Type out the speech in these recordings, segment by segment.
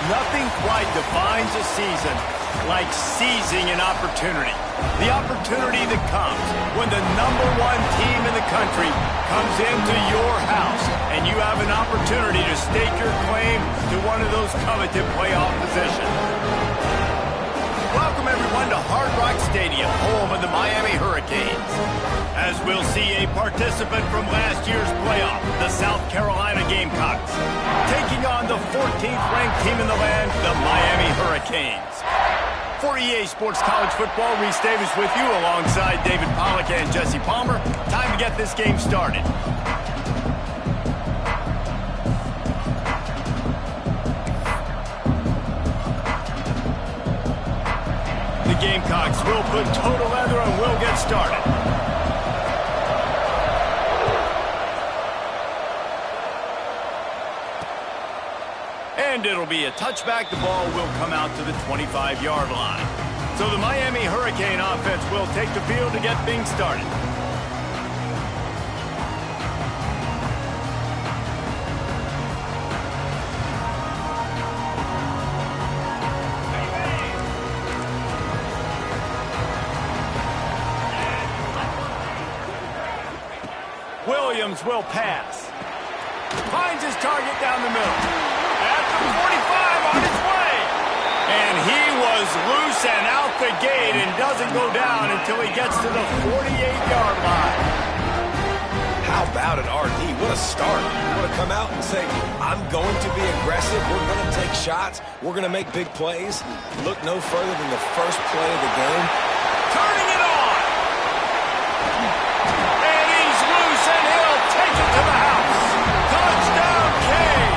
Nothing quite defines a season like seizing an opportunity. The opportunity that comes when the #1 team in the country comes into your house and you have an opportunity to stake your claim to one of those coveted playoff positions. Welcome, everyone, to Hard Rock Stadium, home of the Miami Hurricanes. As we'll see a participant from last year's playoff, the South Carolina Gamecocks, taking on the 14th-ranked team in the land, the Miami Hurricanes. For EA Sports College Football, Reese Davis with you alongside David Pollack and Jesse Palmer. Time to get this game started. The Gamecocks will put total leather and will get started. And it'll be a touchback. The ball will come out to the 25-yard line. So the Miami Hurricane offense will take the field to get things started. Williams will pass. Finds his target down the middle. At the 45 on his way. And he was loose and out the gate and doesn't go down until he gets to the 48-yard line. How about it, RD? What a start. You want to come out and say, I'm going to be aggressive. We're going to take shots. We're going to make big plays. Look no further than the first play of the game. Turning it on. And he's loose and he'll take it to the house. Touchdown, Kane.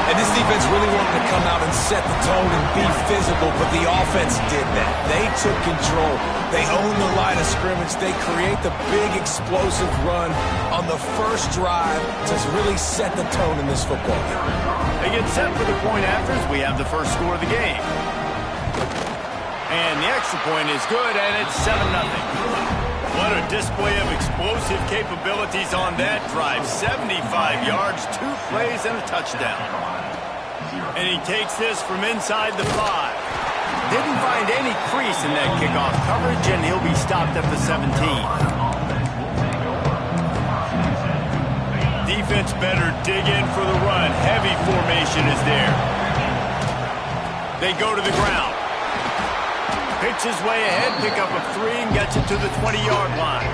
And this defense really wanted to come out and set the tone and be physical, but the offense did that. They took control. They owned the line of scrimmage. They create the big explosive run on the first drive to really set the tone in this football game. They get set for the point afters. We have the first score of the game. And the extra point is good, and it's 7-0. What a display of explosive capabilities on that drive. 75 yards, 2 plays, and a touchdown. And he takes this from inside the 5. Didn't find any crease in that kickoff coverage, and he'll be stopped at the 17. Defense better dig in for the run. Heavy formation is there. They go to the ground. Picks his way ahead, pick up a 3, and gets it to the 20-yard line.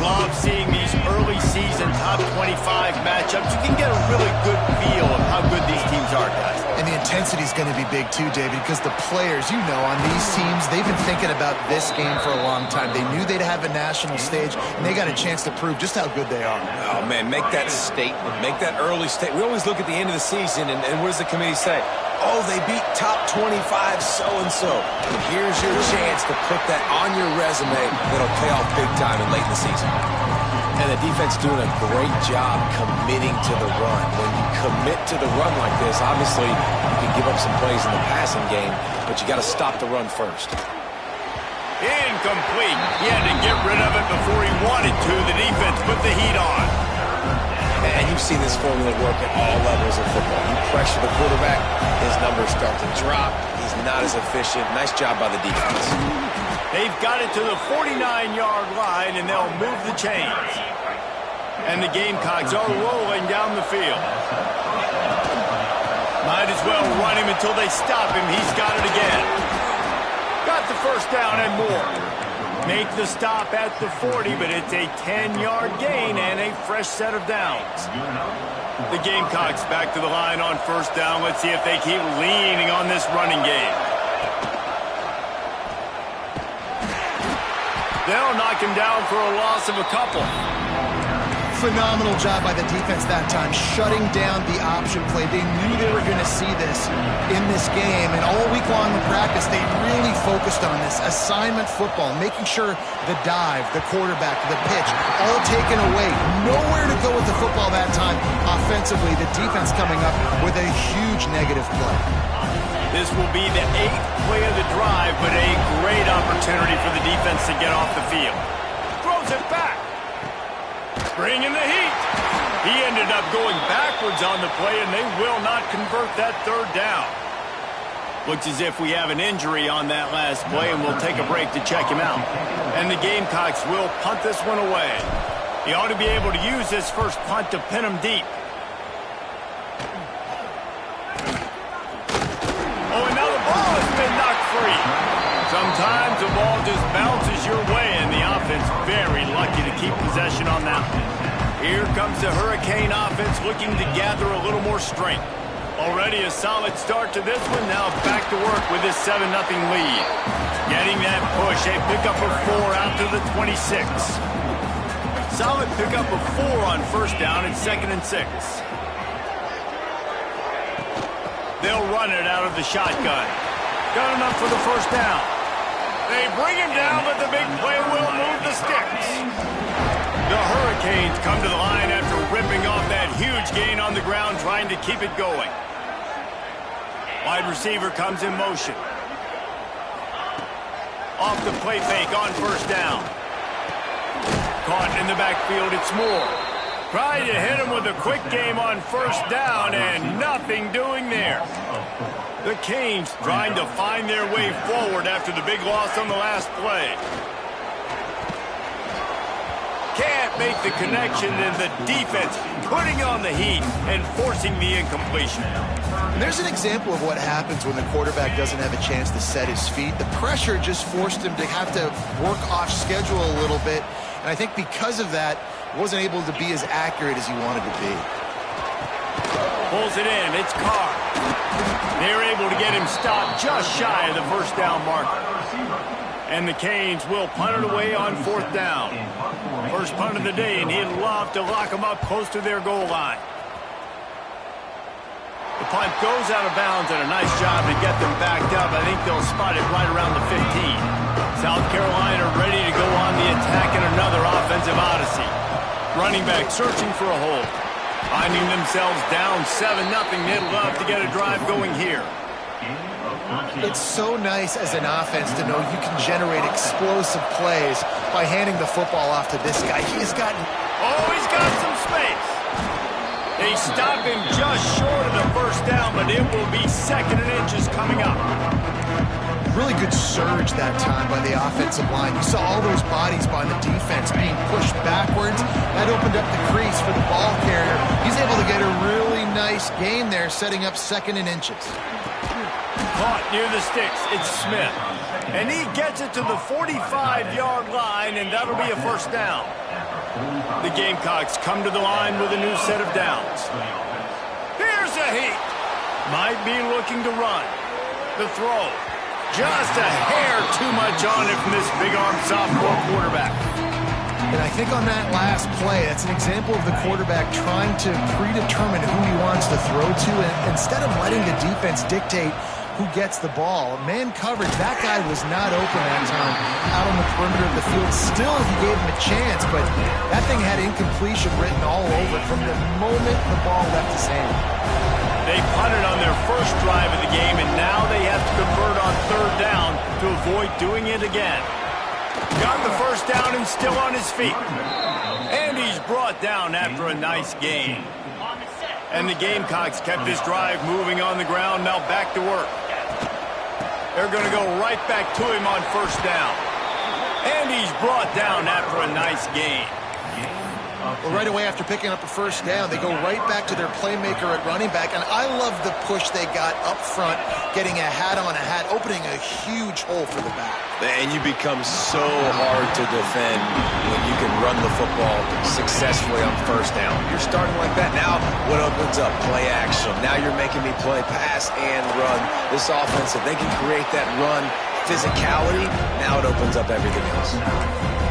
Love seeing these early season top 25 matchups. You can get a really good feel of how good these teams are, guys. And the intensity is going to be big too, David, because the players, you know, on these teams, they've been thinking about this game for a long time. They knew they'd have a national stage, and they got a chance to prove just how good they are. Oh, man, make that statement. Make that early statement. We always look at the end of the season, and what does the committee say? Oh, they beat top 25 so-and-so. Here's your chance to put that on your resume that'll pay off big time and late in the season. And the defense doing a great job committing to the run. When you commit to the run like this, obviously you can give up some plays in the passing game, but you got to stop the run first. Incomplete. He had to get rid of it before he wanted to. The defense put the heat on. And you've seen this formula work at all levels of football. You pressure the quarterback, his numbers start to drop. He's not as efficient. Nice job by the defense. They've got it to the 49-yard line, and they'll move the chains. And the Gamecocks are rolling down the field. Might as well run him until they stop him. He's got it again. Got the first down and more. Make the stop at the 40, but it's a 10-yard gain and a fresh set of downs. The Gamecocks back to the line on first down. Let's see if they keep leaning on this running game. They'll knock him down for a loss of a couple. Phenomenal job by the defense that time, shutting down the option play. They knew they were going to see this in this game, and all week long in practice, they really focused on this assignment football, making sure the dive, the quarterback, the pitch, all taken away. Nowhere to go with the football that time. Offensively, the defense coming up with a huge negative play. This will be the 8th play of the drive, but a great opportunity for the defense to get off the field. Throws it back. Bringing the heat. He ended up up going backwards on the play, and they will not convert that third down. Looks as if we have an injury on that last play, and we'll take a break to check him out. And the Gamecocks will punt this one away. He ought to be able to use this first punt to pin him deep. Oh, and now the ball has been knocked free. Sometimes the ball just bounces your way, and the offense very lucky to keep possession on that one. Here comes the Hurricane offense looking to gather a little more strength. Already a solid start to this one. Now back to work with this 7-0 lead. Getting that push. A pickup of 4 out to the 26. Solid pickup of 4 on first down and 2nd and 6. They'll run it out of the shotgun. Got enough for the first down. They bring him down, but the big play will move the sticks. The Hurricanes come to the line after ripping off that huge gain on the ground, trying to keep it going. Wide receiver comes in motion. Off the play fake on first down. Caught in the backfield, it's Moore. Trying to hit him with a quick game on first down, and nothing doing there. The Canes trying to find their way forward after the big loss on the last play. Can't make the connection, and the defense putting on the heat and forcing the incompletion. There's an example of what happens when the quarterback doesn't have a chance to set his feet. The pressure just forced him to have to work off schedule a little bit, and I think because of that, wasn't able to be as accurate as he wanted to be. Pulls it in, it's Carr. They're able to get him stopped just shy of the first down marker. And the Canes will punt it away on 4th down. First punt of the day, and he'd love to lock them up close to their goal line. The punt goes out of bounds, and a nice job to get them backed up. I think they'll spot it right around the 15. South Carolina ready to go on the attack in another offensive odyssey. Running back searching for a hole. Finding themselves down 7-0. They'd love to get a drive going here. It's so nice as an offense to know you can generate explosive plays by handing the football off to this guy. He's got some space. They stop him just short of the first down, but it will be 2nd and inches coming up. Really good surge that time by the offensive line. You saw all those bodies by the defense being pushed backwards. That opened up the crease for the ball carrier. He's able to get a really nice gain there, setting up 2nd and inches. Caught near the sticks, it's Smith. And he gets it to the 45-yard line, and that'll be a first down. The Gamecocks come to the line with a new set of downs. Here's a heat. Might be looking to run. The throw. Just a hair too much on it from this big-arm sophomore quarterback. And I think on that last play, that's an example of the quarterback trying to predetermine who he wants to throw to, and instead of letting the defense dictate who gets the ball. Man coverage, that guy was not open that time out on the perimeter of the field. Still, he gave him a chance, but that thing had incompletion written all over it from the moment the ball left his hand. They punted on their first drive of the game, and now they have to convert on 3rd down to avoid doing it again. Got the first down and still on his feet. And he's brought down after a nice gain. And the Gamecocks kept this drive moving on the ground, now back to work. They're going to go right back to him on first down. And he's brought down after a nice gain. Well, right away after picking up a first down, they go right back to their playmaker at running back. And I love the push they got up front, getting a hat on a hat, opening a huge hole for the back. And you become so hard to defend when you can run the football successfully on first down. You're starting like that. Now what opens up? Play action. Now you're making me play pass and run. This offense, if they can create that run physicality, now it opens up everything else.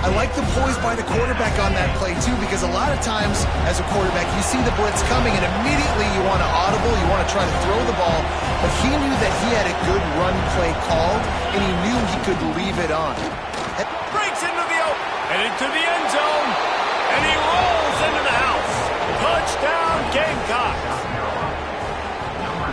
I like the poise by the quarterback on that play, too, because a lot of times as a quarterback, you see the blitz coming, and immediately you want to audible, you want to try to throw the ball, but he knew that he had a good run play called, and he knew he could leave it on. Breaks into the open, and into the end zone, and he rolls into the house. Touchdown, Gamecocks.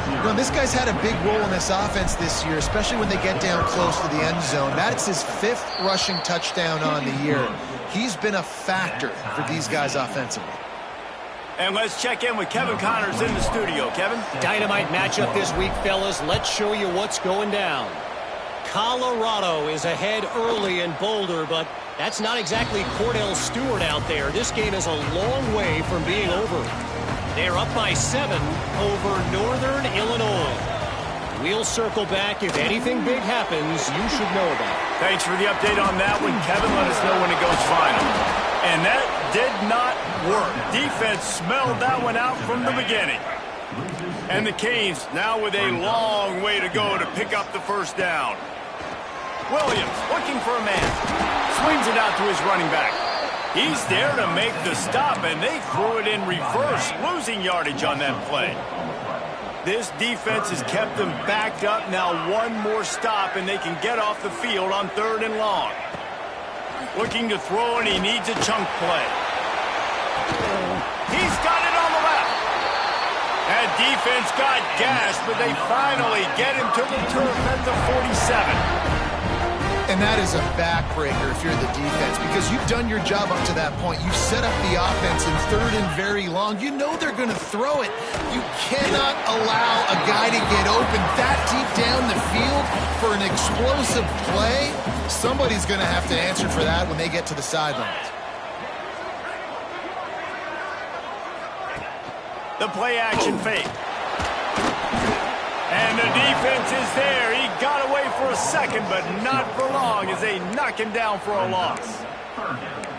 You know, this guy's had a big role in this offense this year, especially when they get down close to the end zone. That's his 5th rushing touchdown on the year. He's been a factor for these guys offensively. And let's check in with Kevin Connors in the studio. Kevin? Dynamite matchup this week, fellas. Let's show you what's going down. Colorado is ahead early in Boulder, but that's not exactly Cordell Stewart out there. This game is a long way from being over. They're up by 7 over Northern Illinois. We'll circle back. If anything big happens, you should know about it. Thanks for the update on that one, Kevin. Let us know when it goes final. And that did not work. Defense smelled that one out from the beginning. And the Canes now with a long way to go to pick up the first down. Williams looking for a man. Swings it out to his running back. He's there to make the stop, and they threw it in reverse, losing yardage on that play. This defense has kept them backed up. Now one more stop, and they can get off the field on 3rd and long. Looking to throw, and he needs a chunk play. He's got it on the left. That defense got gashed, but they finally get him to the turf at the 47. And that is a backbreaker if you're the defense, because you've done your job up to that point. You've set up the offense in 3rd and very long. You know they're going to throw it. You cannot allow a guy to get open that deep down the field for an explosive play. Somebody's going to have to answer for that when they get to the sidelines. The play action fake. And the defense is there. He got away for a second, but not for long as they knock him down for a loss.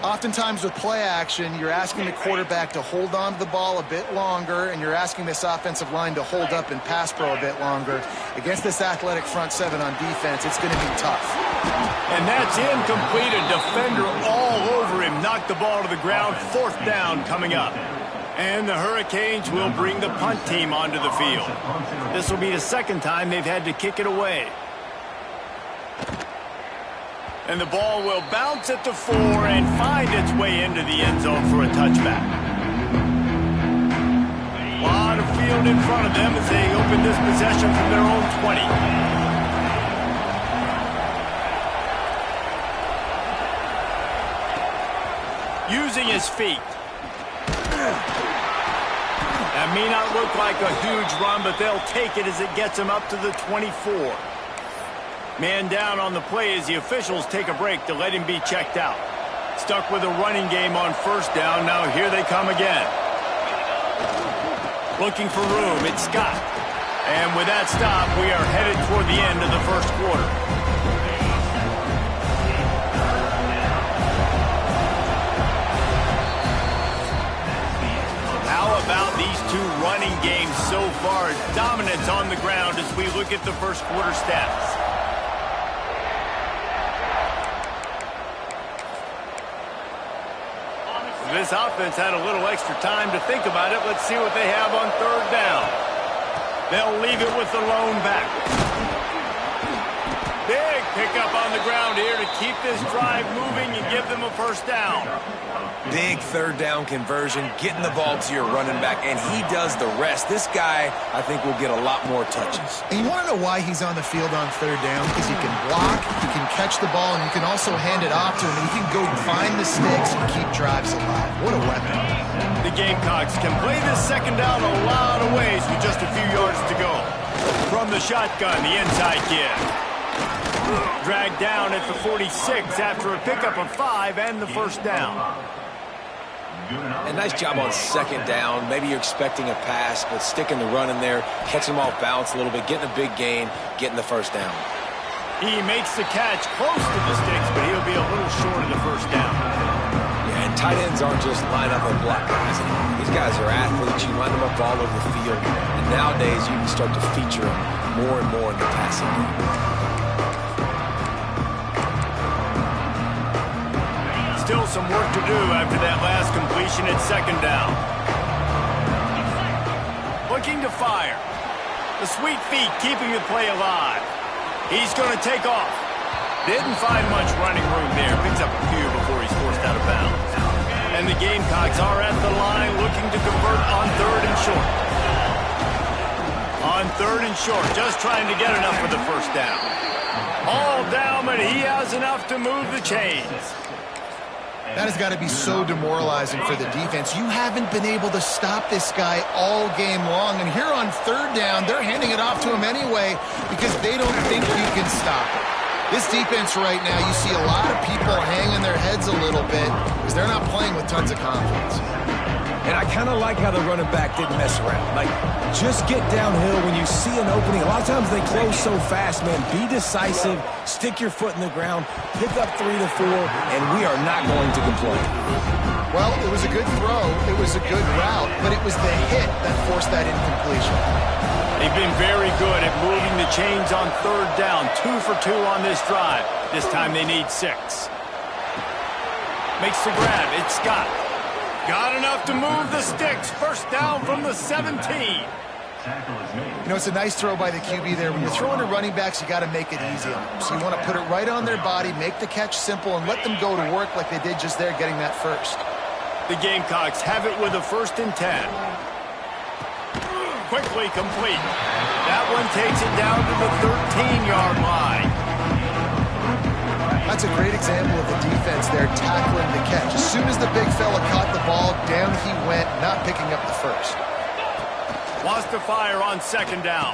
Oftentimes with play action, you're asking the quarterback to hold on to the ball a bit longer, and you're asking this offensive line to hold up and pass pro a bit longer. Against this athletic front 7 on defense, it's going to be tough. And that's incomplete. A defender all over him. Knocked the ball to the ground. 4th down coming up. And the Hurricanes will bring the punt team onto the field. This will be the 2nd time they've had to kick it away. And the ball will bounce at the 4 and find its way into the end zone for a touchback. A lot of field in front of them as they open this possession from their own 20. Using his feet. That may not look like a huge run, but they'll take it as it gets him up to the 24. Man down on the play as the officials take a break to let him be checked out. Stuck with a running game on 1st down. Now here they come again. Looking for room. It's Scott. And with that stop, we are headed toward the end of the 1st quarter. About these 2 running games so far. Dominance on the ground as we look at the 1st quarter stats. This offense had a little extra time to think about it. Let's see what they have on 3rd down. They'll leave it with the lone back. Big pickup on the ground here to keep this drive moving and give them a 1st down. Big 3rd down conversion, getting the ball to your running back, and he does the rest. This guy, I think, will get a lot more touches. And you want to know why he's on the field on 3rd down? Because he can block, he can catch the ball, and you can also hand it off to him. And he can go find the sticks and keep drives alive. What a weapon. The Gamecocks can play this 2nd down a lot of ways with just a few yards to go. From the shotgun, the inside give. Dragged down at the 46 after a pickup of 5 and the 1st down. A nice job on 2nd down. Maybe you're expecting a pass, but sticking the run in there, catching them off balance a little bit, getting a big gain, getting the 1st down. He makes the catch close to the sticks, but he'll be a little short of the 1st down. Yeah, and tight ends aren't just line up and block guys. These guys are athletes. You line them up all over the field. And nowadays, you can start to feature them more and more in the passing game. Still some work to do after that last completion at 2nd down. Looking to fire. The sweet feet keeping the play alive. He's going to take off. Didn't find much running room there. Picks up a few before he's forced out of bounds. And the Gamecocks are at the line looking to convert on 3rd and short. On 3rd and short, just trying to get enough for the 1st down. All down, but he has enough to move the chains. That has got to be so demoralizing for the defense. You haven't been able to stop this guy all game long. And here on third down, they're handing it off to him anyway because they don't think you can stop it. This defense right now, you see a lot of people hanging their heads a little bit because they're not playing with tons of confidence. And I kind of like how the running back didn't mess around. Like, just get downhill when you see an opening. A lot of times they close so fast, man. Be decisive, stick your foot in the ground, pick up 3 to 4, and we are not going to complain. Well, it was a good throw. It was a good route, but it was the hit that forced that incompletion. They've been very good at moving the chains on third down. 2 for 2 on this drive. This time they need 6. Makes the grab. It's Scott. Got enough to move the sticks. First down from the 17. You know, it's a nice throw by the QB there. When you're throwing to running backs, you got to make it easy on them. So you want to put it right on their body, make the catch simple, and let them go to work like they did just there, getting that first. The Gamecocks have it with a 1st and 10. Quickly complete. That one takes it down to the 13-yard line. That's a great example of the defense there tackling the catch. As soon as the big fella caught the ball, down he went, not picking up the first. Wants to fire on 2nd down.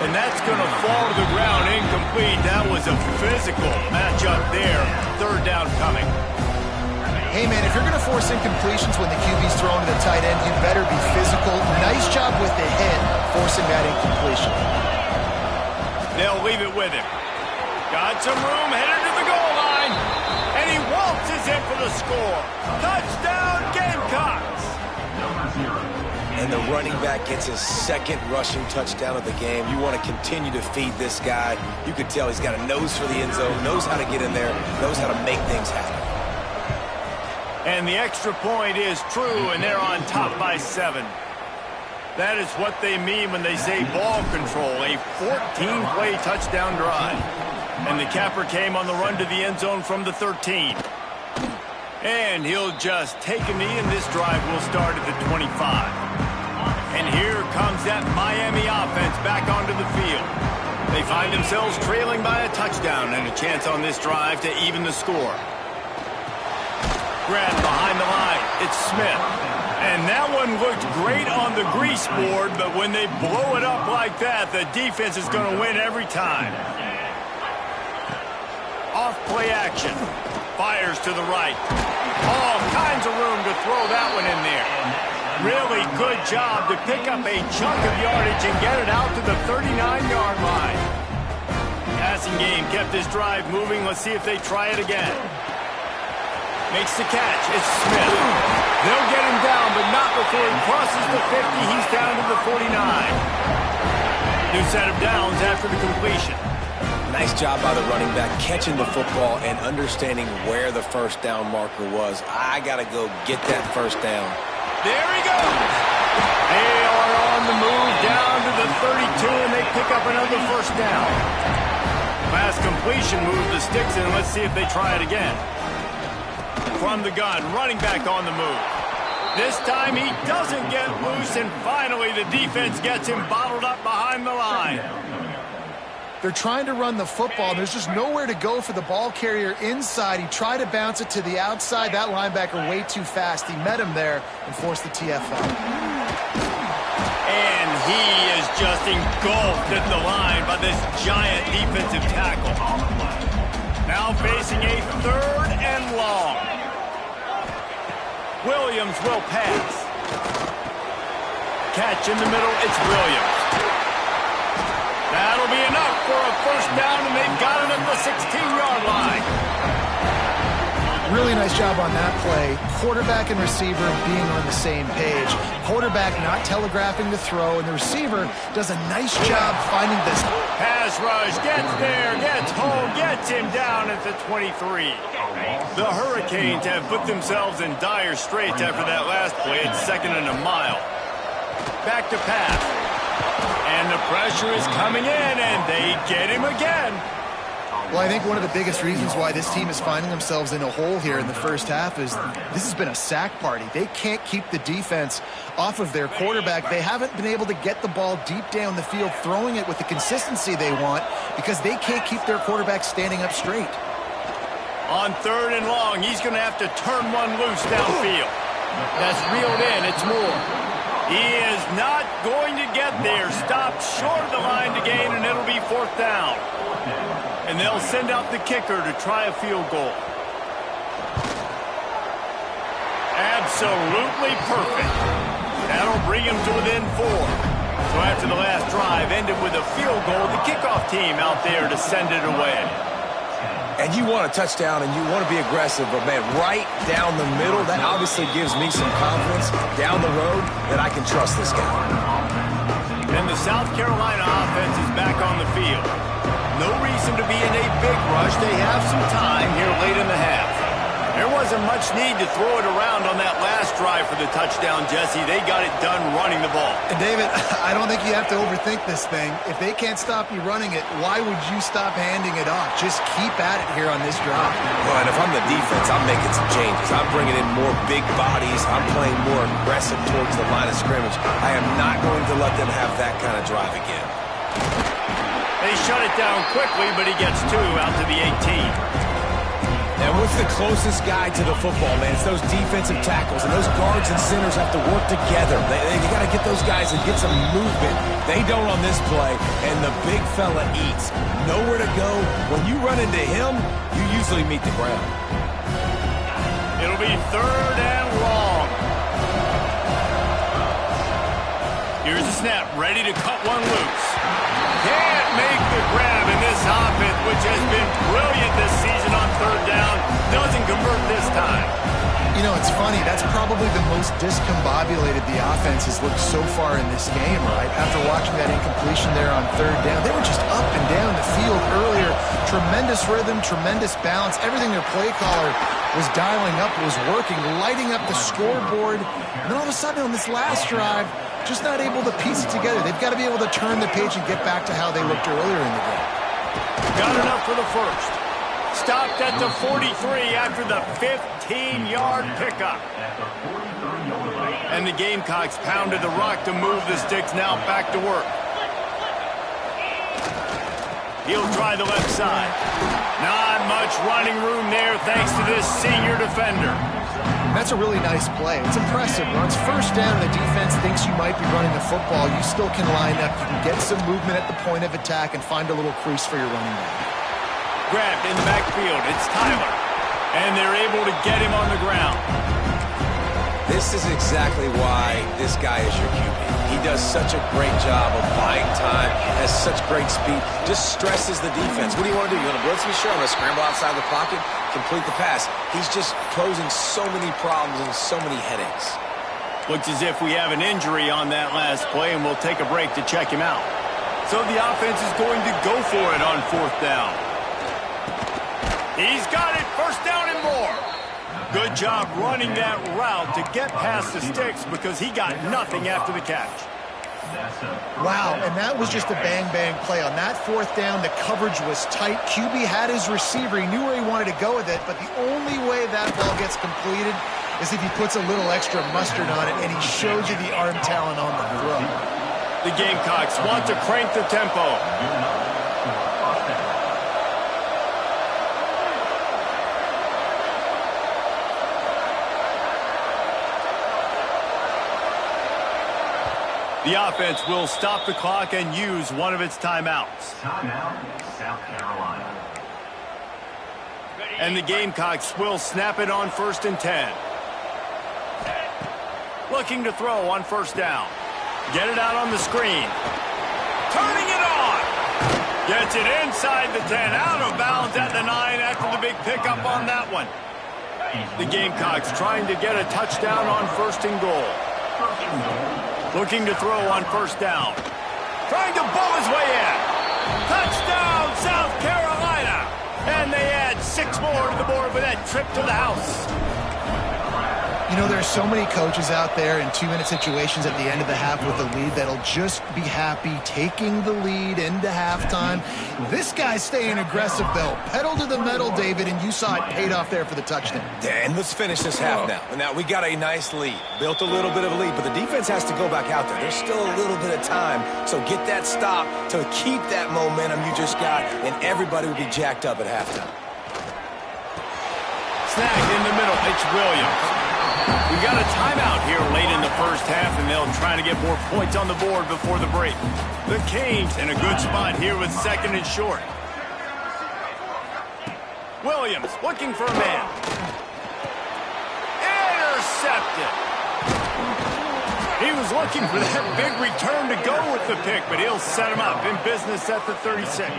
And that's going to fall to the ground incomplete. That was a physical matchup there. 3rd down coming. Hey, man, if you're going to force incompletions when the QB's throwing to the tight end, you better be physical. Nice job with the hit, forcing that incompletion. They'll leave it with him. Got some room, headed to the goal line. And he waltzes in for the score. Touchdown, Gamecocks. And the running back gets his 2nd rushing touchdown of the game. You want to continue to feed this guy. You could tell he's got a nose for the end zone, knows how to get in there, knows how to make things happen. And the extra point is true, and they're on top by 7. That is what they mean when they say ball control, a 14-play touchdown drive. And the capper came on the run to the end zone from the 13. And he'll just take a knee, and this drive will start at the 25. And here comes that Miami offense back onto the field. They find themselves trailing by a touchdown and a chance on this drive to even the score. Grab behind the line. It's Smith. And that one looked great on the grease board, but when they blow it up like that, the defense is going to win every time. Off play action. Fires to the right. All kinds of room to throw that one in there. Really good job to pick up a chunk of yardage and get it out to the 39-yard line. Passing game kept this drive moving. Let's see if they try it again. Makes the catch. It's Smith. They'll get him down, but not before he crosses the 50. He's down to the 49. New set of downs after the completion. Nice job by the running back catching the football and understanding where the first down marker was. I got to go get that first down. There he goes. They are on the move down to the 32, and they pick up another first down. Last completion moved the sticks in. Let's see if they try it again. From the gun, running back on the move. This time he doesn't get loose, and finally the defense gets him bottled up behind the line. They're trying to run the football. There's just nowhere to go for the ball carrier inside. He tried to bounce it to the outside. That linebacker way too fast. He met him there and forced the TFL. And he is just engulfed at the line by this giant defensive tackle. Now facing a 3rd and long. Williams will pass. Catch in the middle. It's Williams. That'll be enough for a first down, and they've got it at the 16-yard line. Really nice job on that play. Quarterback and receiver being on the same page. Quarterback not telegraphing the throw, and the receiver does a nice job finding this. Pass rush, gets there, gets home, gets him down at the 23. The Hurricanes have put themselves in dire straits after that last play. It's 2nd and a mile. Back to pass. And the pressure is coming in, and they get him again. Well, I think one of the biggest reasons why this team is finding themselves in a hole here in the first half is this has been a sack party. They can't keep the defense off of their quarterback. They haven't been able to get the ball deep down the field, throwing it with the consistency they want because they can't keep their quarterback standing up straight. On 3rd and long, he's going to have to turn one loose downfield. That's reeled in. It's Moore. He is not going to get there. Stopped short of the line to gain, and it'll be 4th down. And they'll send out the kicker to try a field goal. Absolutely perfect. That'll bring him to within 4. So after the last drive ended with a field goal, the kickoff team out there to send it away. And you want a touchdown and you want to be aggressive, but man, right down the middle, that obviously gives me some confidence down the road that I can trust this guy. And the South Carolina offense is back on the field. No reason to be in a big rush. They have some time here late in the half. There wasn't much need to throw it around on that last drive for the touchdown, Jesse. They got it done running the ball. And David, I don't think you have to overthink this thing. If they can't stop you running it, why would you stop handing it off? Just keep at it here on this drive. Well, and if I'm the defense, I'm making some changes. I'm bringing in more big bodies. I'm playing more aggressive towards the line of scrimmage. I am not going to let them have that kind of drive again. They shut it down quickly, but he gets 2 out to the 18. And what's the closest guy to the football, man? It's those defensive tackles, and those guards and centers have to work together. They got to get those guys and get some movement. They don't on this play, and the big fella eats. Nowhere to go. When you run into him, you usually meet the ground. It'll be 3rd and long. Here's the snap, ready to cut one loose. Can't make the grab in this offense, which has been brilliant this season on 3rd down. Doesn't convert this time. You know, it's funny. That's probably the most discombobulated the offense has looked so far in this game, right? After watching that incompletion there on 3rd down, they were just up and down the field earlier. Tremendous rhythm, tremendous balance. Everything their play caller was dialing up was working, lighting up the scoreboard. And then all of a sudden on this last drive, just not able to piece it together. They've got to be able to turn the page and get back to how they looked earlier in the game. Got enough for the first. Stopped at the 43 after the 15-yard pickup. And the Gamecocks pounded the rock to move the sticks, now back to work. He'll try the left side. Not much running room there thanks to this senior defender. That's a really nice play. It's impressive. Once 1st down and the defense thinks you might be running the football, you still can line up. You can get some movement at the point of attack and find a little crease for your running back. Grabbed in the backfield. It's Tyler. And they're able to get him on the ground. This is exactly why this guy is your QB. He does such a great job of buying time, has such great speed, just stresses the defense. What do you want to do? You want to blitz me? Sure, I'm going to scramble outside the pocket, complete the pass. He's just posing so many problems and so many headaches. Looks as if we have an injury on that last play, and we'll take a break to check him out. So the offense is going to go for it on 4th down. He's got it, 1st down and more. Good job running that route to get past the sticks because he got nothing after the catch. Wow, and that was just a bang-bang play. On that 4th down, the coverage was tight. QB had his receiver. He knew where he wanted to go with it, but the only way that ball gets completed is if he puts a little extra mustard on it, and he shows you the arm talent on the throw. The Gamecocks want to crank the tempo. The offense will stop the clock and use one of its timeouts. Timeout, South Carolina. And the Gamecocks will snap it on 1st and 10. Looking to throw on 1st down. Get it out on the screen. Turning it on. Gets it inside the 10. Out of bounds at the 9 after the big pickup on that one. The Gamecocks trying to get a touchdown on 1st and goal. Looking to throw on 1st down. Trying to bowl his way in. Touchdown, South Carolina. And they add 6 more to the board with that trip to the house. You know, there are so many coaches out there in 2-minute situations at the end of the half with a lead that'll just be happy taking the lead into halftime. This guy's staying aggressive, though. Pedal to the metal, David, and you saw it paid off there for the touchdown. And let's finish this half now. Now, we got a nice lead. Built a little bit of a lead, but the defense has to go back out there. There's still a little bit of time, so get that stop to keep that momentum you just got, and everybody will be jacked up at halftime. Snagged in the middle. It's Williams. We got a timeout here late in the first half, and they'll try to get more points on the board before the break. The Canes in a good spot here with second and short. Williams looking for a man. Intercepted. He was looking for that big return to go with the pick, but he'll set him up in business at the 36.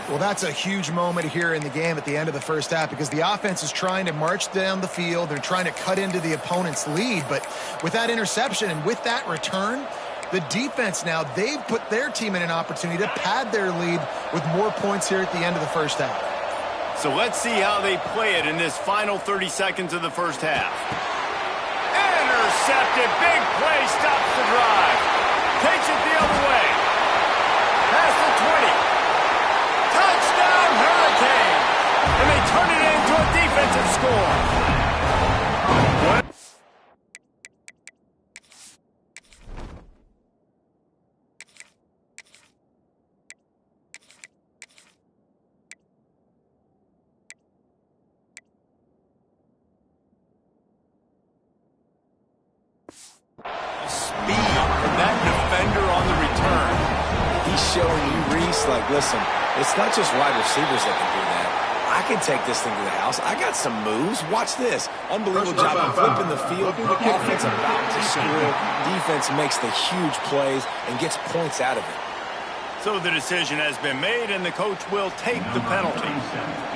Well, that's a huge moment here in the game at the end of the first half because the offense is trying to march down the field. They're trying to cut into the opponent's lead, but with that interception and with that return, the defense now, they've put their team in an opportunity to pad their lead with more points here at the end of the first half. So let's see how they play it in this final 30 seconds of the first half. Intercepted, big play, stops the drive. Takes it the other way. Past the 20. Touchdown, Hurricane! And they turn it into a defensive score. Speed from that defender on the return. He's showing you, Reese, like, listen, it's not just wide receivers that can do that. I can take this thing to the house. I got some moves. Watch this. Unbelievable job of flipping the field. Offense about to score. Defense makes the huge plays and gets points out of it. So the decision has been made, and the coach will take the penalty.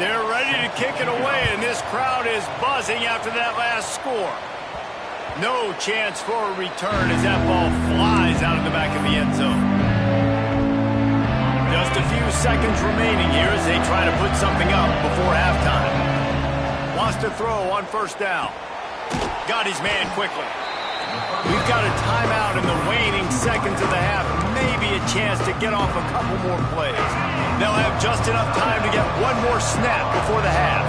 They're ready to kick it away, and this crowd is buzzing after that last score. No chance for a return as that ball flies out of the back of the end zone. Just a few seconds remaining here as they try to put something up before halftime. Wants to throw on first down. Got his man quickly. We've got a timeout in the waning seconds of the half. Maybe a chance to get off a couple more plays. They'll have just enough time to get one more snap before the half.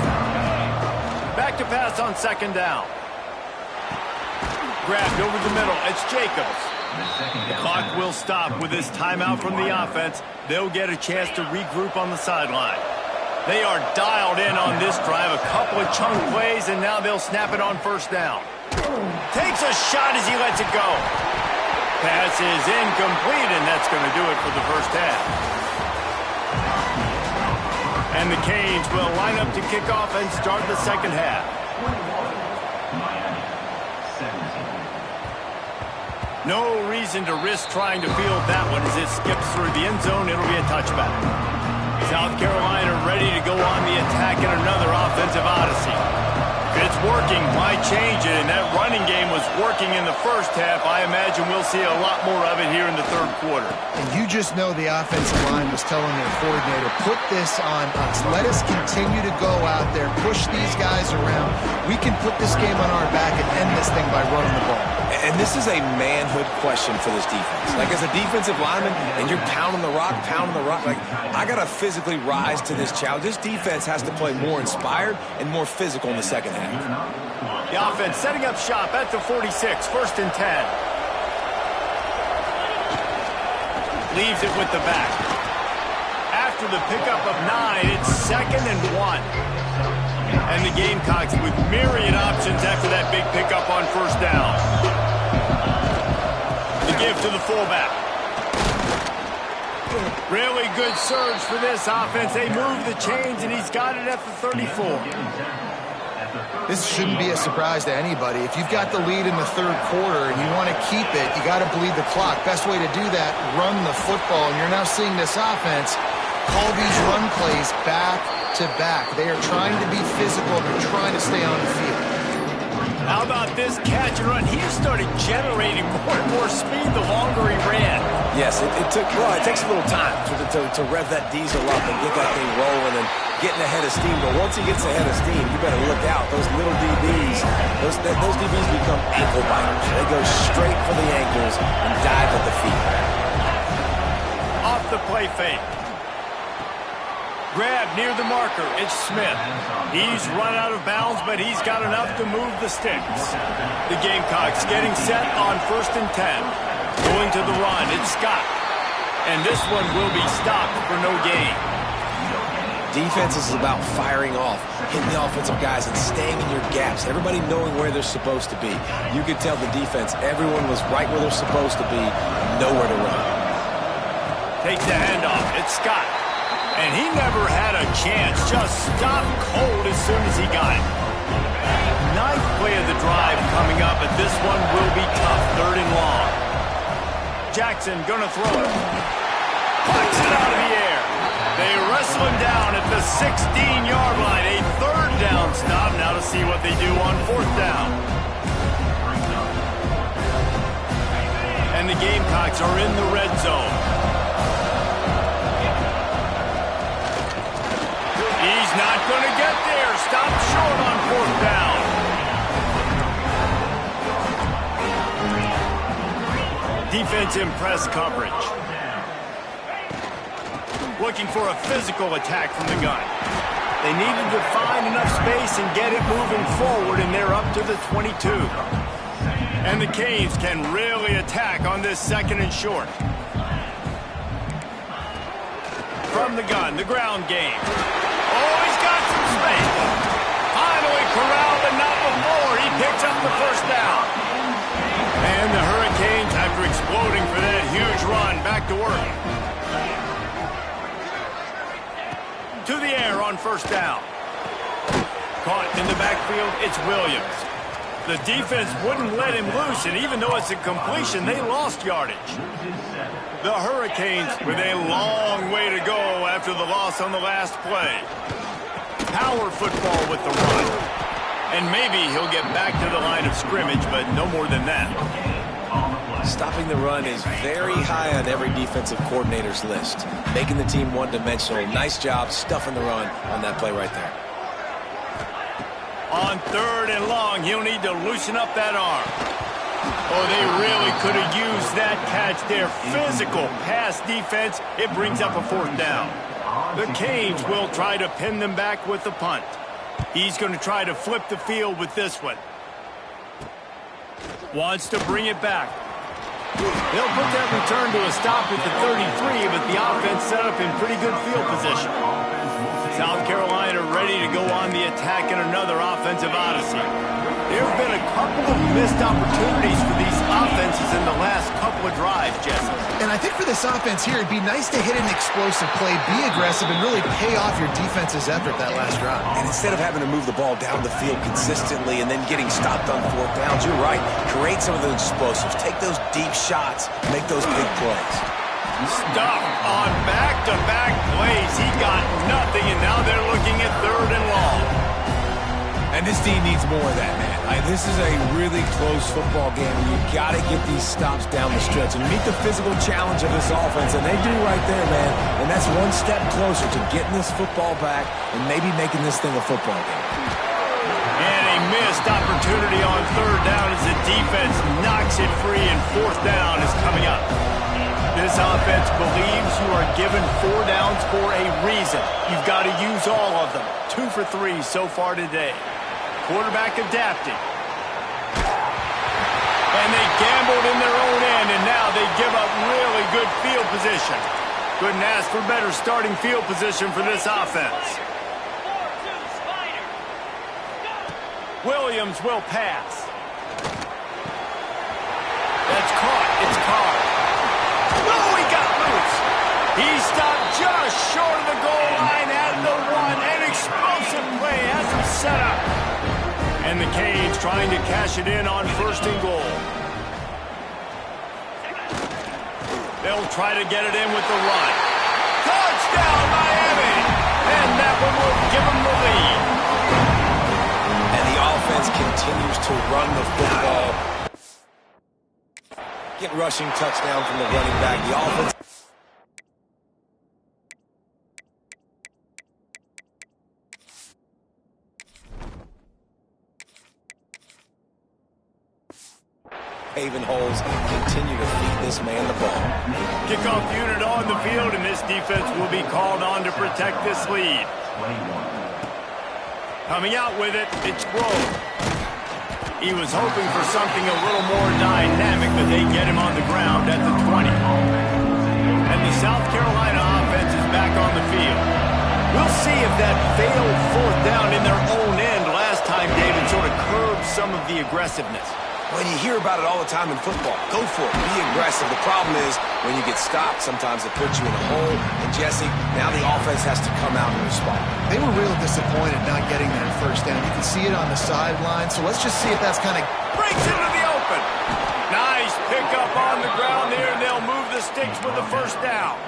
Back to pass on second down. Grabbed over the middle. It's Jacobs. The clock will stop with this timeout from the offense. They'll get a chance to regroup on the sideline. They are dialed in on this drive. A couple of chunk plays, and now they'll snap it on first down. Takes a shot as he lets it go. Pass is incomplete, and that's going to do it for the first half. And the Canes will line up to kick off and start the second half. No reason to risk trying to field that one as it skips through the end zone. It'll be a touchback. South Carolina ready to go on the attack in another offensive odyssey. If it's working, why change it? And that running game was working in the first half. I imagine we'll see a lot more of it here in the third quarter. And you just know the offensive line was telling their coordinator, put this on us. Let us continue to go out there, push these guys around. We can put this game on our back and end this thing by running the ball. And this is a manhood question for this defense. Like, as a defensive lineman, and you're pounding the rock, like, I got to physically rise to this challenge. This defense has to play more inspired and more physical in the second half. The offense setting up shop at the 46, first and 10. Leaves it with the back. After the pickup of 9, it's second and 1. And the Gamecocks with myriad options after that big pickup on first down. The give to the fullback. Really good surge for this offense. They move the chains, and he's got it at the 34. This shouldn't be a surprise to anybody. If you've got the lead in the third quarter and you want to keep it, you got to bleed the clock. Best way to do that, run the football. And you're now seeing this offense call these run plays back to back. They are trying to be physical. They're trying to stay on the field. How about this catch and run? He started generating more and more speed the longer he ran. Yes, it takes a little time to rev that diesel up and get that thing rolling and getting ahead of steam. But once he gets ahead of steam, you better look out. Those little DBs, those DBs become ankle biters. They go straight for the ankles and dive at the feet. Off the play fake. Grab near the marker. It's Smith. He's run out of bounds, but he's got enough to move the sticks. The Gamecocks getting set on first and 10. Going to the run. It's Scott. And this one will be stopped for no gain. Defense is about firing off, hitting the offensive guys and staying in your gaps. Everybody knowing where they're supposed to be. You could tell the defense, everyone was right where they're supposed to be, nowhere to run. Takes the handoff. It's Scott. And he never had a chance. Just stopped cold as soon as he got it. Ninth play of the drive coming up, but this one will be tough. 3rd and long. Jackson gonna throw it. Puts it out of the air. They wrestle him down at the 16-yard line. A 3rd down stop. Now to see what they do on 4th down. And the Gamecocks are in the red zone. He's not going to get there. Stopped short on 4th down. Defense in press coverage. Looking for a physical attack from the gun. They needed to find enough space and get it moving forward, and they're up to the 22. And the Canes can really attack on this 2nd and short. From the gun, the ground game. Oh, he's got some space. Finally corralled, but not before. He picks up the 1st down. And the Hurricanes, after exploding for that huge run, back to work. To the air on 1st down. Caught in the backfield, it's Williams. The defense wouldn't let him loose, and even though it's a completion, they lost yardage. The Hurricanes with a long way to go after the loss on the last play. Power football with the run. And maybe he'll get back to the line of scrimmage, but no more than that. Stopping the run is very high on every defensive coordinator's list. Making the team one-dimensional. Nice job stuffing the run on that play right there. On 3rd and long, he'll need to loosen up that arm. Oh, they really could have used that catch there. Physical pass defense. It brings up a 4th down. The Canes will try to pin them back with the punt. He's going to try to flip the field with this one. Wants to bring it back. They'll put that return to a stop at the 33, but the offense set up in pretty good field position. South Carolina ready to go on the attack in another offensive odyssey. There have been a couple of missed opportunities for these offenses in the last couple of drives, Jesse. And I think for this offense here, it'd be nice to hit an explosive play, be aggressive, and really pay off your defense's effort that last drive. And instead of having to move the ball down the field consistently and then getting stopped on 4th downs, you're right. Create some of those explosives. Take those deep shots. Make those big plays. Stuffed on back-to-back plays. He got nothing, and now they're looking at 3rd and long. And this team needs more of that, man. This is a really close football game. You got to get these stops down the stretch and meet the physical challenge of this offense, and they do right there, man. And that's one step closer to getting this football back and maybe making this thing a football game. And a missed opportunity on 3rd down as the defense knocks it free, and 4th down is coming up. This offense believes you are given 4 downs for a reason. You've got to use all of them. 2 for 3 so far today. Quarterback adapting. And they gambled in their own end, and now they give up really good field position. Couldn't ask for better starting field position for this offense. Williams will pass. That's caught. It's Carr. Oh, he got loose. He stopped just short of the goal line at the 1. An explosive play has him set up. And the Canes trying to cash it in on 1st and goal. They'll try to get it in with the run. Touchdown, Miami! And that one will give them the lead. And the offense continues to run the football. Get rushing touchdown from the running back. The offense. Paving holes, continue to feed this man the ball. Kickoff unit on the field, and this defense will be called on to protect this lead. Coming out with it, it's Grove. He was hoping for something a little more dynamic, but they get him on the ground at the 20. And the South Carolina offense is back on the field. We'll see if that failed fourth down in their own end last time, David, sort of curbed some of the aggressiveness. When you hear about it all the time in football, go for it. Be aggressive. The problem is when you get stopped, sometimes it puts you in a hole. And, Jesse, now the offense has to come out and respond. They were real disappointed not getting that first down. You can see it on the sideline. So let's just see if that's kind of... Breaks into the open. Nice pickup on the ground there, and they'll move the sticks with the first down.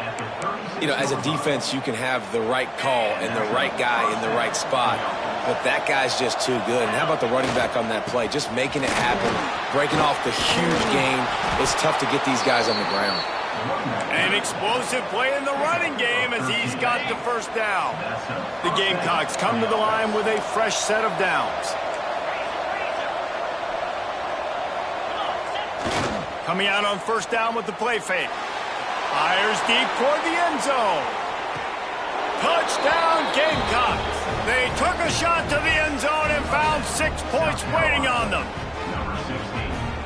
You know, as a defense, you can have the right call and the right guy in the right spot, but that guy's just too good. And how about the running back on that play? Just making it happen, breaking off the huge gain. It's tough to get these guys on the ground. An explosive play in the running game as he's got the first down. The Gamecocks come to the line with a fresh set of downs. Coming out on first down with the play fake. Fires deep toward the end zone. Touchdown, Gamecocks. They took a shot to the end zone and found 6 points waiting on them.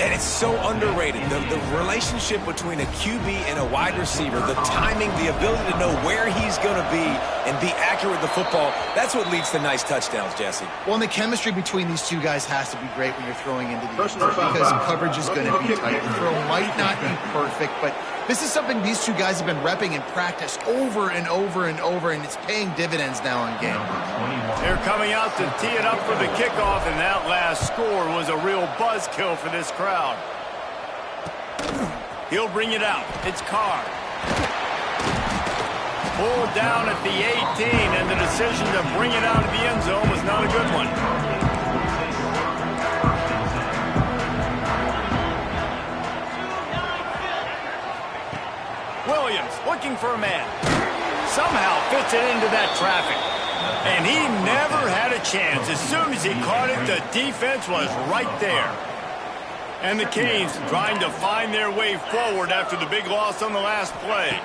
And it's so underrated. The relationship between a QB and a wide receiver, the timing, the ability to know where he's going to be and be accurate with the football, that's what leads to nice touchdowns, Jesse. Well, and the chemistry between these two guys has to be great when you're throwing into the end zone because coverage is going to be tight. The throw might not be perfect, but this is something these two guys have been repping in practice over and over and over, and it's paying dividends now in game. They're coming out to tee it up for the kickoff, and that last score was a real buzzkill for this crowd. He'll bring it out. It's Carr. Pulled down at the 18, and the decision to bring it out of the end zone was not a good one. Williams looking for a man. Somehow fits it into that traffic. And he never had a chance. As soon as he caught it, the defense was right there. And the Canes trying to find their way forward after the big loss on the last play.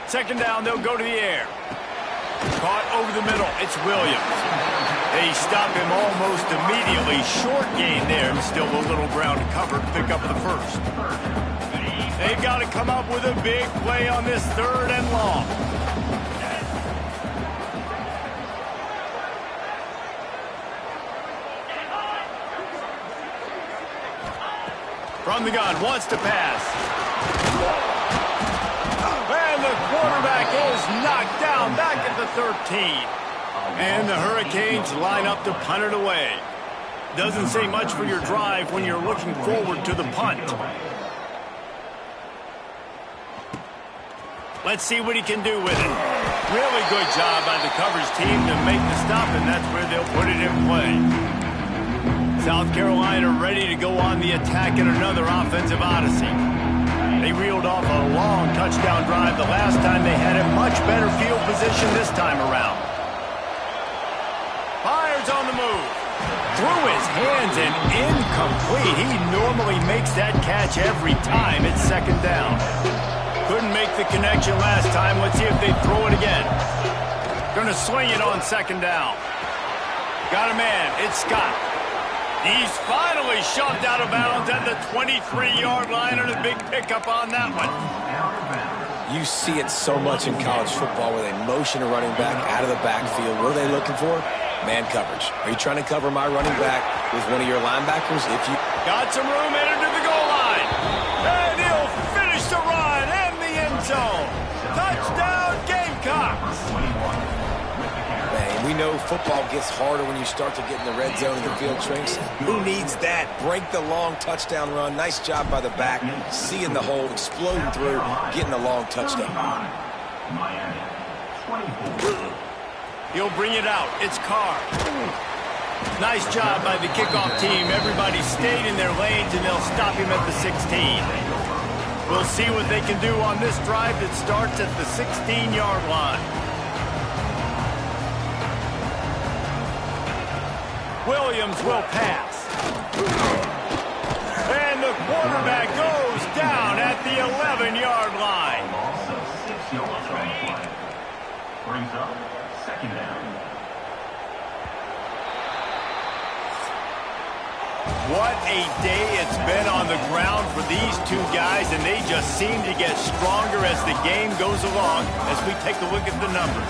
Second down, they'll go to the air. Caught over the middle. It's Williams. They stop him almost immediately. Short gain there. Still a little ground to cover to pick up the first. They've got to come up with a big play on this third and long. From the gun, wants to pass. And the quarterback is knocked down back at the 13. And the Hurricanes line up to punt it away. Doesn't say much for your drive when you're looking forward to the punt. Let's see what he can do with it. Really good job by the coverage team to make the stop, and that's where they'll put it in play. South Carolina ready to go on the attack in another offensive odyssey. They reeled off a long touchdown drive the last time they had a much better field position this time around. Fires on the move. Through his hands and incomplete. He normally makes that catch every time. It's second down. Couldn't make the connection last time. Let's see if they throw it again. Gonna swing it on second down. Got a man. It's Scott. He's finally shoved out of bounds at the 23-yard line, and a big pickup on that one. You see it so much in college football where they motion a running back out of the backfield. What are they looking for? Man coverage. Are you trying to cover my running back with one of your linebackers? If you got some room headed to the goal line. And he'll finish the run in the end zone. Touchdown, Gamecocks. Man, we know football gets harder when you start to get in the red zone and the field shrinks. Who needs that? Break the long touchdown run. Nice job by the back. Seeing the hole, exploding through, getting the long touchdown. He'll bring it out. It's Carr. Nice job by the kickoff team. Everybody stayed in their lanes, and they'll stop him at the 16. We'll see what they can do on this drive that starts at the 16-yard line. Williams will pass. And the quarterback goes down at the 11-yard line. Also 6 yards on the play. Brings up second down. What a day it's been on the ground for these two guys, and they just seem to get stronger as the game goes along as we take a look at the numbers.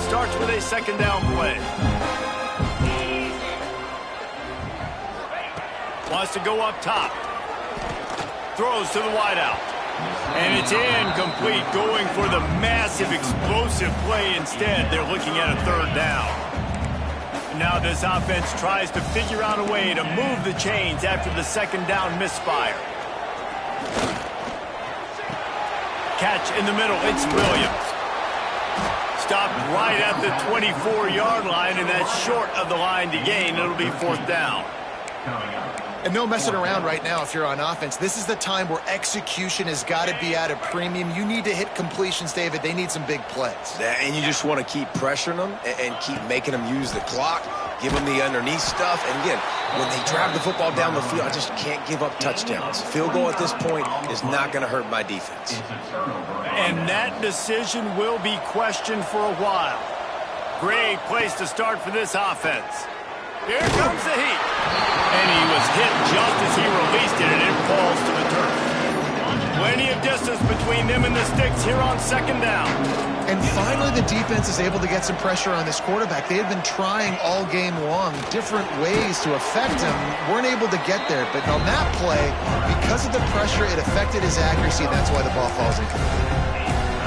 starts with a second down play. Wants to go up top. Throws to the wideout. And it's incomplete, going for the massive explosive play instead. They're looking at a third down. Now this offense tries to figure out a way to move the chains after the second down misfire. Catch in the middle, it's Williams. Stopped right at the 24-yard line, and that's short of the line to gain. It'll be fourth down. And no messing around right now if you're on offense. This is the time where execution has got to be at a premium. You need to hit completions, David. They need some big plays. And you just want to keep pressuring them and keep making them use the clock, give them the underneath stuff. And again, when they drive the football down the field, I just can't give up touchdowns. Field goal at this point is not going to hurt my defense. And that decision will be questioned for a while. Great place to start for this offense. Here comes the heat. And he was hit just as he released it, and it falls to the turf. Plenty of distance between them and the sticks here on second down. And finally, the defense is able to get some pressure on this quarterback. They had been trying all game long different ways to affect him. Weren't able to get there. But on that play, because of the pressure, it affected his accuracy, and that's why the ball falls incomplete.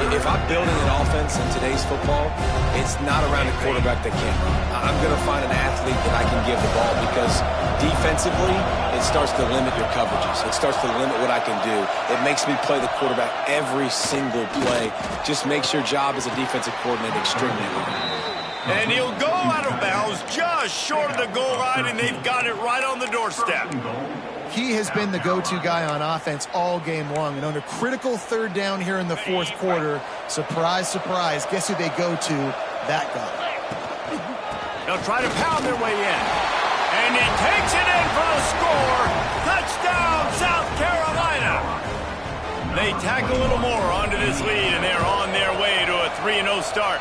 If I'm building an offense in today's football, it's not around a quarterback that can. I'm going to find an athlete that I can give the ball because defensively, it starts to limit your coverages. It starts to limit what I can do. It makes me play the quarterback every single play. Just makes your job as a defensive coordinator extremely hard. And he'll go out of bounds just short of the goal line, and they've got it right on the doorstep. He has been the go-to guy on offense all game long. And on a critical third down here in the fourth quarter, surprise, surprise, guess who they go to? That guy. They'll try to pound their way in. And he takes it in for the score. Touchdown, South Carolina. They tack a little more onto this lead, and they're on their way to a 3-0 start.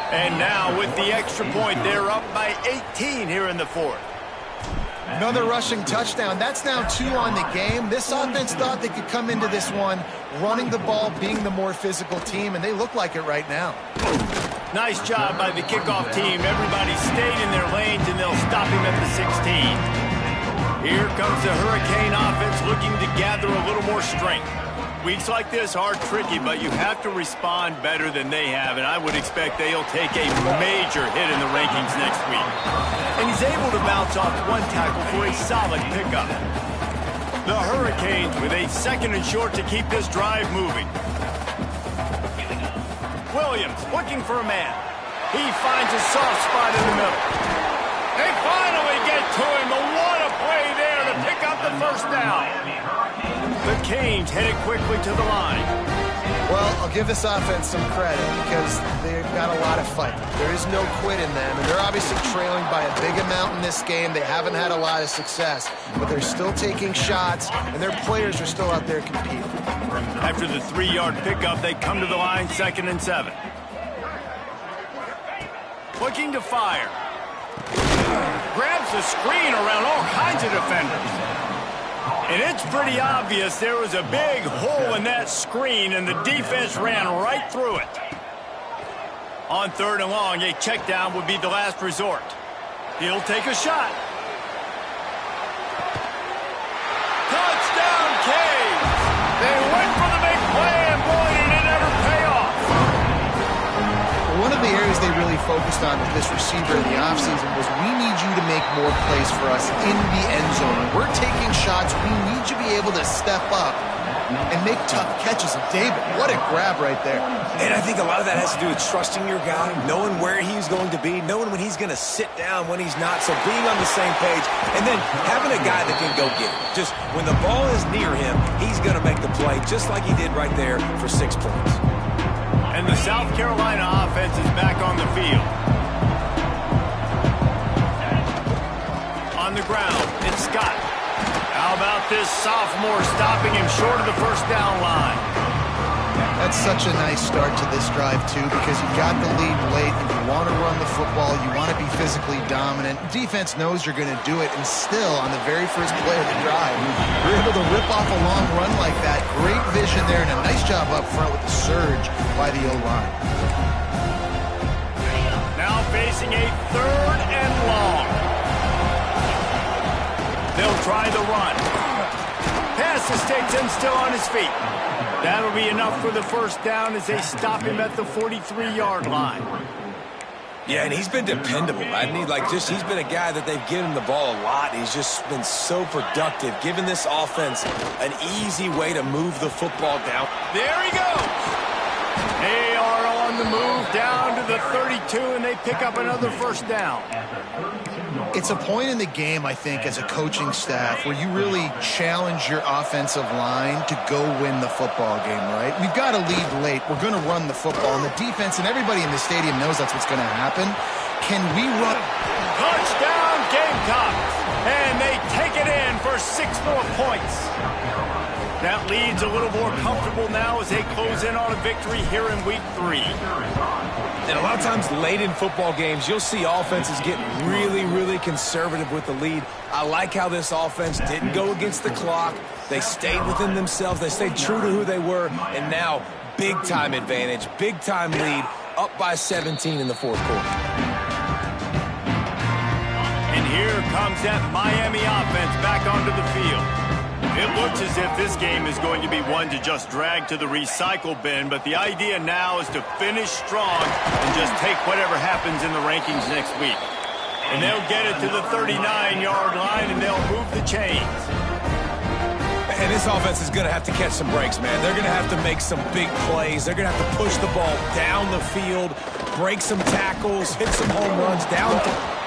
And now with the extra point, they're up by 18 here in the fourth. Another rushing touchdown. That's now 2 on the game. This offense thought they could come into this one running the ball, being the more physical team, and they look like it right now. Nice job by the kickoff team. Everybody stayed in their lanes, and they'll stop him at the 16. Here comes the Hurricane offense looking to gather a little more strength. Weeks like this are tricky, but you have to respond better than they have, and I would expect they'll take a major hit in the rankings next week. And he's able to bounce off one tackle for a solid pickup. The Hurricanes with a second and short to keep this drive moving. Williams looking for a man. He finds a soft spot in the middle. They finally get to him, but what a play there to pick up the first down. The Canes headed quickly to the line. Well, I'll give this offense some credit because they've got a lot of fight. There is no quit in them, and they're obviously trailing by a big amount in this game. They haven't had a lot of success, but they're still taking shots, and their players are still out there competing. After the 3-yard pickup, they come to the line, 2nd and 7. Looking to fire. Grabs the screen around all kinds of defenders. And it's pretty obvious there was a big hole in that screen, and the defense ran right through it. On 3rd and long, a check down would be the last resort. He'll take a shot. Touchdown, Canes! They went for the big play, and boy, did it ever pay off. One of the areas they really focused on with this receiver in the offseason was we need you to make more plays for us in the end zone. When we're taking shots, we need you to be able to step up and make tough catches. And David, what a grab right there. And I think a lot of that has to do with trusting your guy, knowing where he's going to be, knowing when he's going to sit down, when he's not. So being on the same page, and then having a guy that can go get it. Just when the ball is near him, he's going to make the play just like he did right there for 6 points. And the South Carolina offense is back on the field. On the ground, it's Scott. How about this sophomore stopping him short of the first down line? That's such a nice start to this drive, too, because you got the lead late. If you want to run the football, you want to be physically dominant. Defense knows you're going to do it, and still, on the very first play of the drive, you're able to rip off a long run like that. Great vision there, and a nice job up front with the surge by the O-line. facing a 3rd and long. They'll try the run. Pass escapes him, still on his feet. That'll be enough for the first down as they stop him at the 43-yard line. Yeah, and he's been dependable, hasn't he? He's been a guy that they've given him the ball a lot. He's just been so productive, giving this offense an easy way to move the football down. There he goes. They are on the move down to the 32, and they pick up another first down. It's a point in the game, I think, as a coaching staff where you really challenge your offensive line to go win the football game, right? We've got to lead late. We're going to run the football, and the defense and everybody in the stadium knows that's what's going to happen. Can we run? Touchdown, Gamecocks! And they take it in for 6 more points. That lead's a little more comfortable now as they close in on a victory here in Week 3. And a lot of times late in football games, you'll see offenses get really, really conservative with the lead. I like how this offense didn't go against the clock. They stayed within themselves. They stayed true to who they were. And now, big-time advantage, big-time lead, up by 17 in the 4th quarter. And here comes that Miami offense back onto the field. It looks as if this game is going to be one to just drag to the recycle bin, but the idea now is to finish strong and just take whatever happens in the rankings next week. And they'll get it to the 39-yard line, and they'll move the chains. And this offense is going to have to catch some breaks, man. They're going to have to make some big plays. They're going to have to push the ball down the field, break some tackles, hit some home runs down.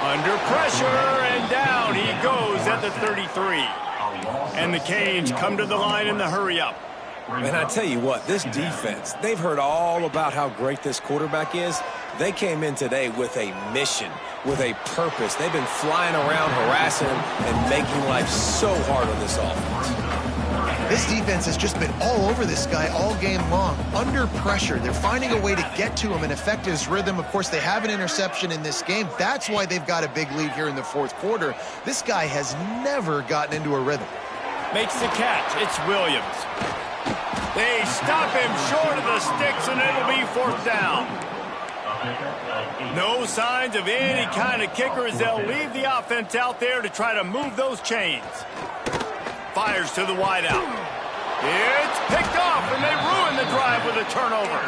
Under pressure, and down he goes at the 33. And the Canes come to the line in the hurry-up. And I tell you what, this defense, they've heard all about how great this quarterback is. They came in today with a mission, with a purpose. They've been flying around, harassing him, and making life so hard on this offense. This defense has just been all over this guy all game long. Under pressure, they're finding a way to get to him and affect his rhythm. Of course, they have an interception in this game. That's why they've got a big lead here in the 4th quarter. This guy has never gotten into a rhythm. Makes the catch. It's Williams. They stop him short of the sticks, and it'll be 4th down. No signs of any kind of kicker as they'll leave the offense out there to try to move those chains. Fires to the wideout. It's picked off, and they ruin the drive with a turnover.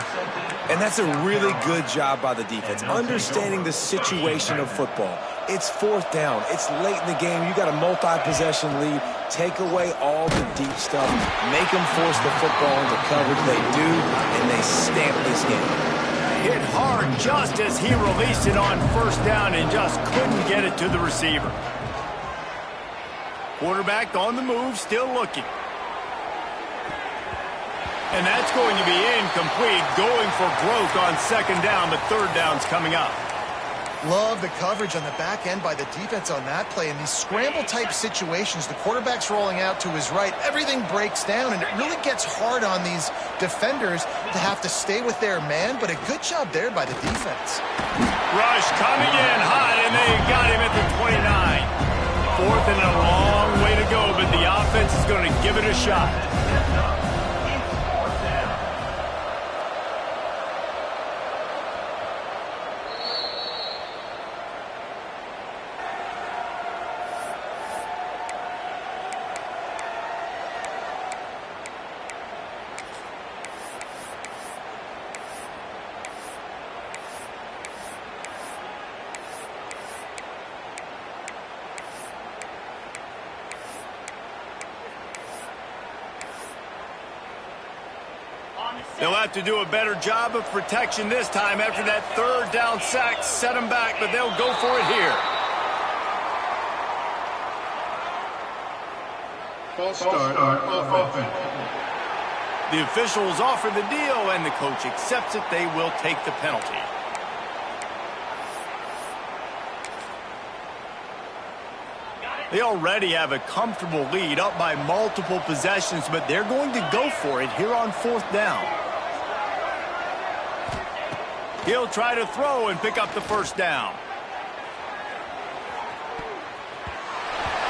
And that's a really good job by the defense, understanding the situation of football. It's 4th down. It's late in the game. You got a multi-possession lead. Take away all the deep stuff. Make them force the football into coverage. They do, and they stamp this game. Hit hard just as he released it on 1st down and just couldn't get it to the receiver. Quarterback on the move, still looking. And that's going to be incomplete, going for broke on 2nd down, but 3rd down's coming up. Love the coverage on the back end by the defense on that play. In these scramble-type situations, the quarterback's rolling out to his right. Everything breaks down, and it really gets hard on these defenders to have to stay with their man, but a good job there by the defense. Rush coming in hot, and they got him at the 29. 4th and a long way to go, but the offense is going to give it a shot. They'll have to do a better job of protection this time after that 3rd down sack set them back, but they'll go for it here. False start on offense. The officials offer the deal, and the coach accepts it. They will take the penalty. They already have a comfortable lead, up by multiple possessions, but they're going to go for it here on 4th down. He'll try to throw and pick up the 1st down.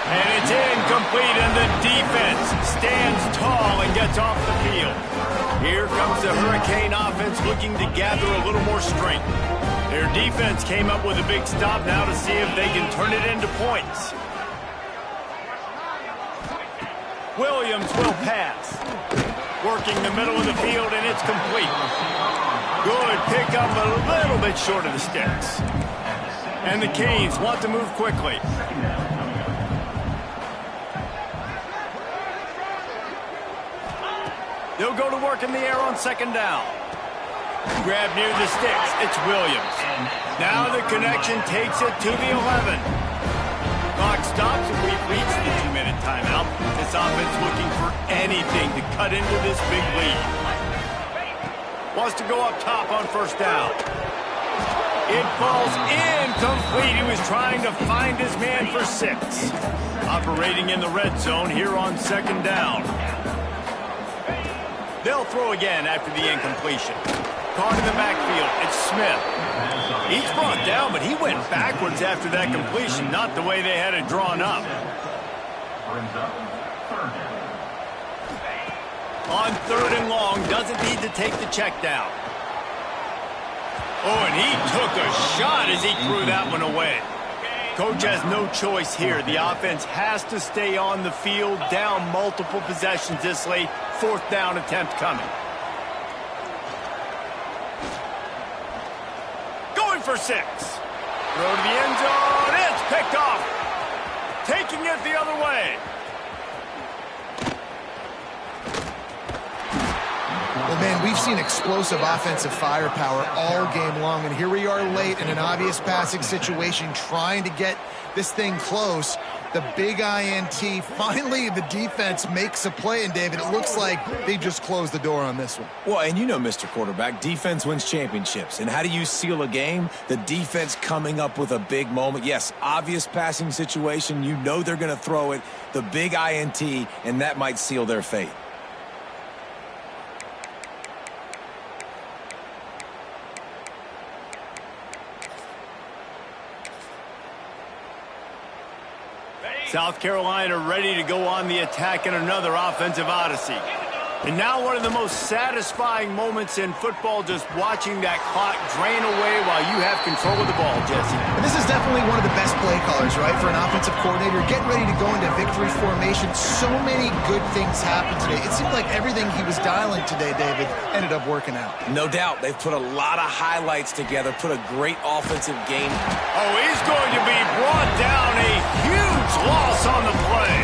And it's incomplete. Incomplete, and the defense stands tall and gets off the field. Here comes the Hurricane offense looking to gather a little more strength. Their defense came up with a big stop now to see if they can turn it into points. Williams will pass. Working the middle of the field, and it's complete. Good pickup, but a little bit short of the sticks. And the Canes want to move quickly. They'll go to work in the air on second down. Grab near the sticks. It's Williams. Now the connection takes it to the 11. Clock stops and we've reached the 2-minute timeout. This offense looking for anything to cut into this big lead. Wants to go up top on first down. It falls incomplete. He was trying to find his man for 6. Operating in the red zone here on second down. They'll throw again after the incompletion. Caught in the backfield. It's Smith. He's brought down, but he went backwards after that completion, not the way they had it drawn up. Brings up third down. On third and long, doesn't need to take the check down. Oh, and he took a shot as he threw that one away. Coach has no choice here. The offense has to stay on the field, down multiple possessions this late. Fourth down attempt coming. Going for 6. Throw to the end zone. It's picked off. Taking it the other way. Well, man, we've seen explosive offensive firepower all game long, and here we are late in an obvious passing situation trying to get this thing close. The big INT, finally the defense makes a play, and David, it looks like they just closed the door on this one. Well, and you know, Mr. Quarterback, defense wins championships. And how do you seal a game? The defense coming up with a big moment. Yes, obvious passing situation. You know they're going to throw it. The big INT, and that might seal their fate. South Carolina ready to go on the attack in another offensive odyssey. And now one of the most satisfying moments in football, just watching that clock drain away while you have control of the ball, Jesse. And this is definitely one of the best play callers, right, for an offensive coordinator. Getting ready to go into victory formation. So many good things happened today. It seemed like everything he was dialing today, David, ended up working out. No doubt. They've put a lot of highlights together, put a great offensive game. Oh, he's going to be brought down. A huge loss on the play.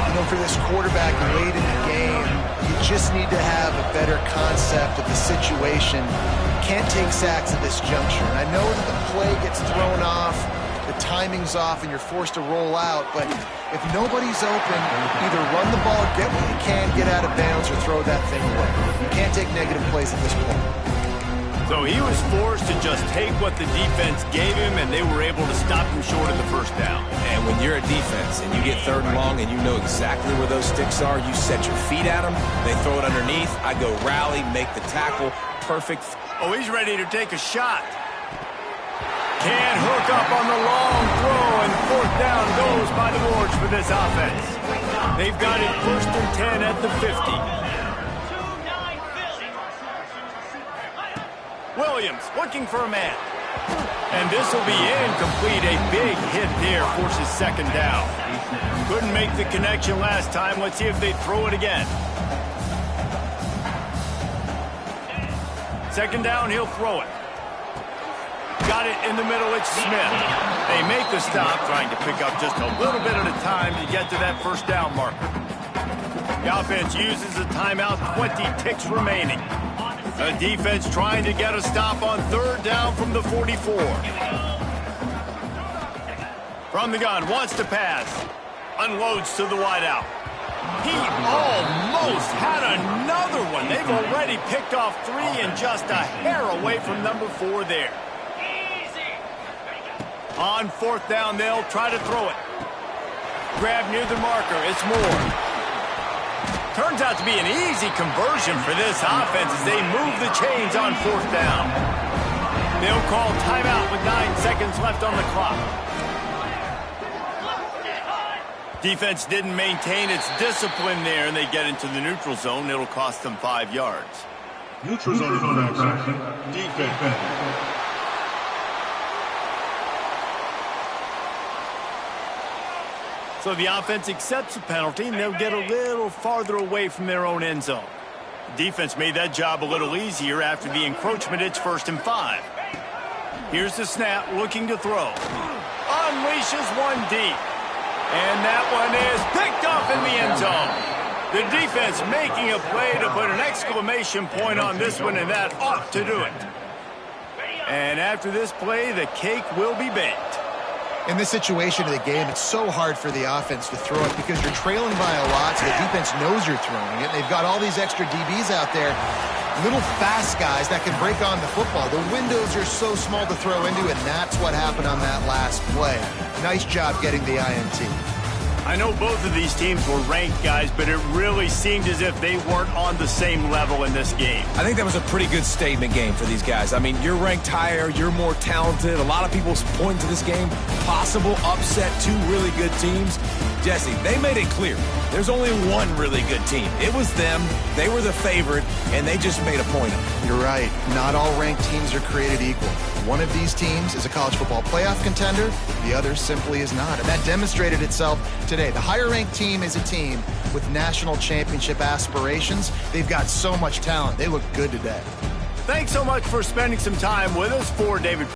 You know, for this quarterback late in the game, you just need to have a better concept of the situation. Can't take sacks at this juncture. And I know that the play gets thrown off, the timing's off, and you're forced to roll out. But if nobody's open, either run the ball, get what you can, get out of bounds, or throw that thing away. You can't take negative plays at this point. So he was forced to just take what the defense gave him, and they were able to stop him short of the first down. And when you're a defense and you get third and long and you know exactly where those sticks are, you set your feet at them, they throw it underneath, I go rally, make the tackle, perfect. Oh, he's ready to take a shot. Can't hook up on the long throw, and fourth down goes by the boards for this offense. They've got it first and 10 at the 50. Williams looking for a man. And this will be incomplete. A big hit there forces second down. Couldn't make the connection last time. Let's see if they throw it again. Second down, he'll throw it. Got it in the middle, it's Smith. They make the stop, trying to pick up just a little bit at a time to get to that first down marker. The offense uses a timeout, 20 ticks remaining. The defense trying to get a stop on third down from the 44. From the gun, wants to pass. Unloads to the wideout. He almost had another one. They've already picked off 3 and just a hair away from number 4 there. On fourth down, they'll try to throw it. Grab near the marker. It's Moore. Turns out to be an easy conversion for this offense as they move the chains on fourth down. They'll call timeout with 9 seconds left on the clock. Defense didn't maintain its discipline there, and they get into the neutral zone. It'll cost them 5 yards. Neutral zone infraction. Defense. So the offense accepts the penalty, and they'll get a little farther away from their own end zone. The defense made that job a little easier after the encroachment. It's 1st and 5. Here's the snap, looking to throw. Unleashes one deep. And that one is picked off in the end zone. The defense making a play to put an exclamation point on this one, and that ought to do it. And after this play, the cake will be baked. In this situation of the game, it's so hard for the offense to throw it because you're trailing by a lot, so the defense knows you're throwing it. They've got all these extra DBs out there, little fast guys that can break on the football. The windows are so small to throw into, and that's what happened on that last play. Nice job getting the INT. I know both of these teams were ranked, guys, but it really seemed as if they weren't on the same level in this game. I think that was a pretty good statement game for these guys. I mean, you're ranked higher, you're more talented. A lot of people point to this game, possible upset, 2 really good teams. Jesse, they made it clear there's only one really good team. It was them, they were the favorite, and they just made a point of it. You're right. Not all ranked teams are created equal. One of these teams is a college football playoff contender, the other simply is not. And that demonstrated itself today. The higher ranked team is a team with national championship aspirations. They've got so much talent. They look good today. Thanks so much for spending some time with us. For David